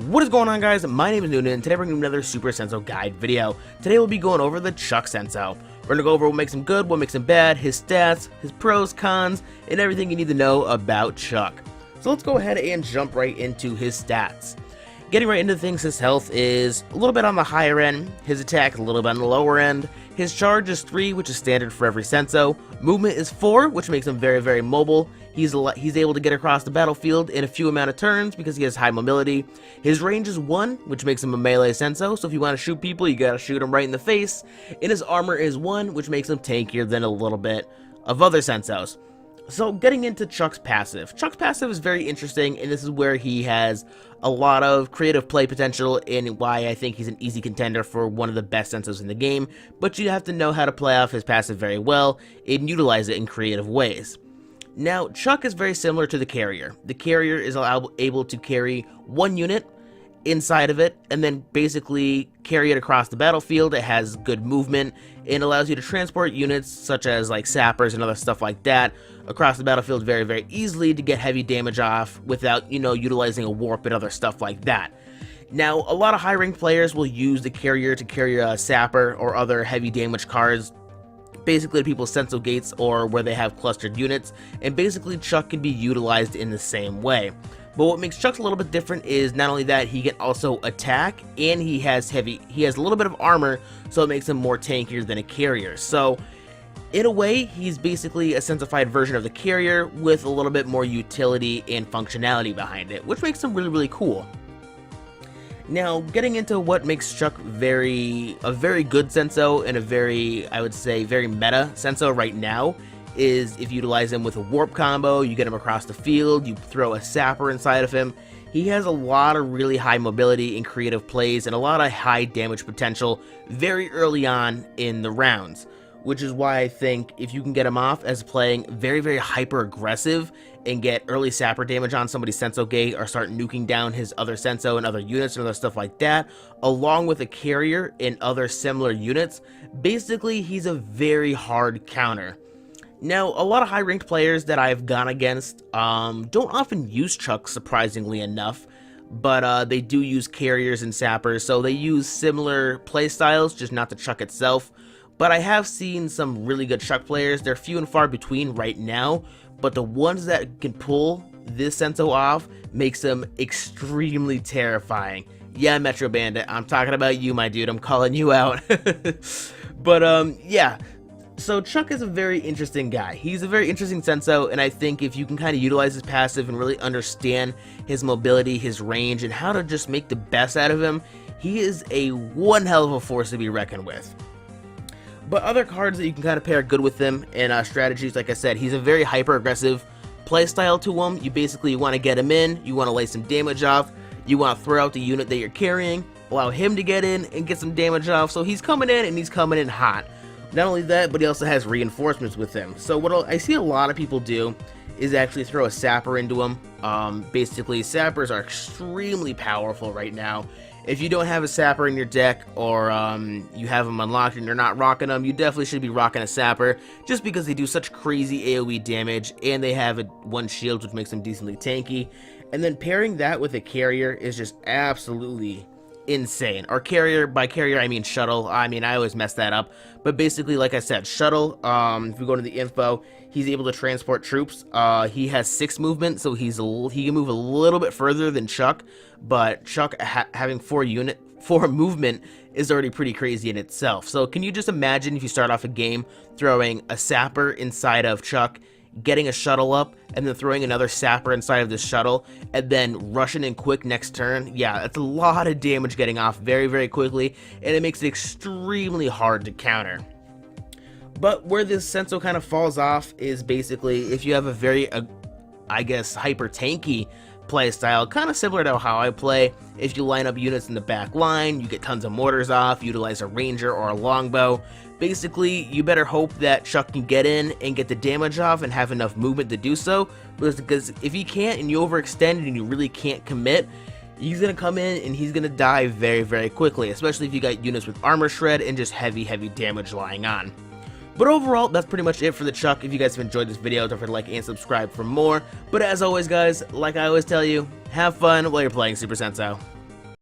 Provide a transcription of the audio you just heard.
What is going on, guys? My name is Noonan, and today we're bringing another Super Senso guide video. Today we'll be going over the Chuck Senso. We're going to go over what makes him good, what makes him bad, his stats, his pros, cons, and everything you need to know about Chuck. So let's go ahead and jump right into his stats. Getting right into things, his health is a little bit on the higher end, his attack a little bit on the lower end, his charge is 3, which is standard for every Senso, movement is 4, which makes him very mobile. He's able to get across the battlefield in a few amount of turns because he has high mobility. His range is 1, which makes him a melee Senso, so if you want to shoot people, you gotta shoot them right in the face. And his armor is 1, which makes him tankier than a little bit of other Sensos. So getting into Chuck's passive. Chuck's passive is very interesting, and this is where he has a lot of creative play potential and why I think he's an easy contender for one of the best Sensos in the game, but you have to know how to play off his passive very well and utilize it in creative ways. Now, Chuck is very similar to the Carrier. The Carrier is able to carry one unit inside of it and then basically carry it across the battlefield. It has good movement and allows you to transport units such as like sappers and other stuff like that across the battlefield very easily to get heavy damage off without, utilizing a warp and other stuff like that. Now, a lot of high-ranked players will use the Carrier to carry a sapper or other heavy damage cards, basically to people's Senso gates or where they have clustered units, and basically Chuck can be utilized in the same way. But what makes Chuck a little bit different is not only that he can also attack, and he has a little bit of armor, so it makes him more tankier than a Carrier. So in a way, he's basically a sensified version of the Carrier with a little bit more utility and functionality behind it, which makes him really cool. Now, getting into what makes Chuck a very good Senso and I would say, very meta Senso right now is if you utilize him with a warp combo, you get him across the field, you throw a sapper inside of him. He has a lot of really high mobility and creative plays and a lot of high damage potential very early on in the rounds, which is why I think if you can get him off as playing very hyper aggressive and get early sapper damage on somebody's Senso gate or start nuking down his other Senso and other units and other stuff like that, along with a Carrier and other similar units, basically he's a very hard counter. Now, a lot of high-ranked players that I've gone against don't often use Chuck, surprisingly enough, but they do use Carriers and sappers, so they use similar playstyles, just not the Chuck itself. But I have seen some really good Chuck players. They're few and far between right now, but the ones that can pull this Senso off makes them extremely terrifying. Yeah, Metro Bandit, I'm talking about you, my dude. I'm calling you out. But yeah. So Chuck is a very interesting guy. He's a very interesting Senso, and I think if you can kind of utilize his passive and really understand his mobility, his range, and how to just make the best out of him, he is one hell of a force to be reckoned with. But other cards that you can kind of pair good with him and strategies, like I said, he's a very hyper-aggressive playstyle to him. You basically want to get him in, you want to lay some damage off, you want to throw out the unit that you're carrying, allow him to get in and get some damage off, so he's coming in and he's coming in hot. Not only that, but he also has reinforcements with him. So what I see a lot of people do is actually throw a sapper into him. Basically, sappers are extremely powerful right now. If you don't have a sapper in your deck, or you have them unlocked and you're not rocking them, you definitely should be rocking a sapper, just because they do such crazy AoE damage, and they have one shield, which makes them decently tanky. And then pairing that with a Carrier is just absolutely insane. Or Carrier, by Carrier I mean Shuttle. I always mess that up, but basically, like I said, Shuttle, if we go to the info, he's able to transport troops. He has 6 movement, so he can move a little bit further than Chuck, but Chuck having 4 movement is already pretty crazy in itself. So can you just imagine if you start off a game throwing a sapper inside of Chuck, getting a shuttle up, and then throwing another sapper inside of this shuttle, and then rushing in quick next turn? Yeah, that's a lot of damage getting off very quickly, and it makes it extremely hard to counter. But where this Senso kind of falls off is basically if you have a very, I guess, hyper tanky playstyle, kind of similar to how I play. If you line up units in the back line, you get tons of mortars off, utilize a ranger or a longbow. Basically, you better hope that Chuck can get in and get the damage off and have enough movement to do so, because if he can't and you overextend and you really can't commit, he's going to come in and he's going to die very quickly, especially if you got units with armor shred and just heavy damage lying on. But overall, that's pretty much it for the Chuck. If you guys have enjoyed this video, don't forget to like and subscribe for more. But as always, guys, like I always tell you, have fun while you're playing Super Senso.